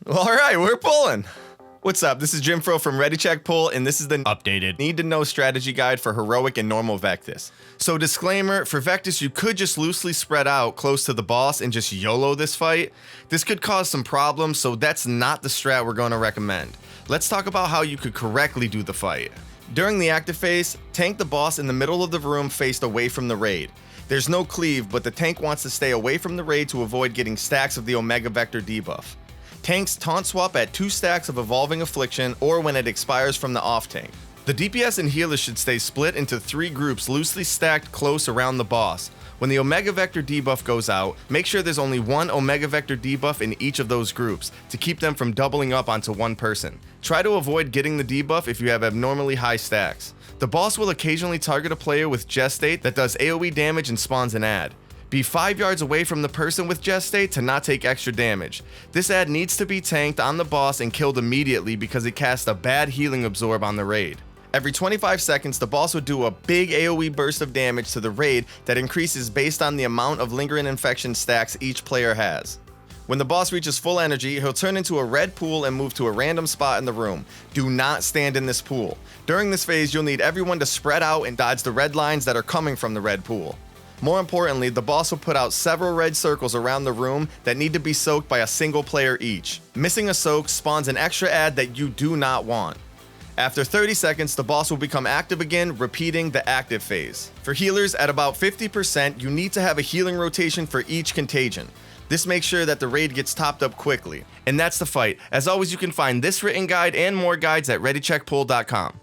Alright, we're pulling. What's up? This is Jim Fro from Ready Check Pull, and this is the updated Need to Know strategy guide for heroic and normal Vectis. So disclaimer, for Vectis you could just loosely spread out close to the boss and just YOLO this fight. This could cause some problems, so that's not the strat we're going to recommend. Let's talk about how you could correctly do the fight. During the active phase, tank the boss in the middle of the room faced away from the raid. There's no cleave, but the tank wants to stay away from the raid to avoid getting stacks of the Omega Vector debuff. Tanks taunt swap at 2 stacks of Evolving Affliction or when it expires from the off tank. The DPS and healers should stay split into 3 groups loosely stacked close around the boss. When the Omega Vector debuff goes out, make sure there's only 1 Omega Vector debuff in each of those groups to keep them from doubling up onto one person. Try to avoid getting the debuff if you have abnormally high stacks. The boss will occasionally target a player with Gestate that does AoE damage and spawns an ad. Be 5 yards away from the person with Gestate to not take extra damage. This ad needs to be tanked on the boss and killed immediately because it casts a bad healing absorb on the raid. Every 25 seconds, the boss will do a big AoE burst of damage to the raid that increases based on the amount of lingering infection stacks each player has. When the boss reaches full energy, he'll turn into a red pool and move to a random spot in the room. Do not stand in this pool. During this phase, you'll need everyone to spread out and dodge the red lines that are coming from the red pool. More importantly, the boss will put out several red circles around the room that need to be soaked by a single player each. Missing a soak spawns an extra ad that you do not want. After 30 seconds, the boss will become active again, repeating the active phase. For healers, at about 50%, you need to have a healing rotation for each contagion. This makes sure that the raid gets topped up quickly. And that's the fight. As always, you can find this written guide and more guides at readycheckpull.com.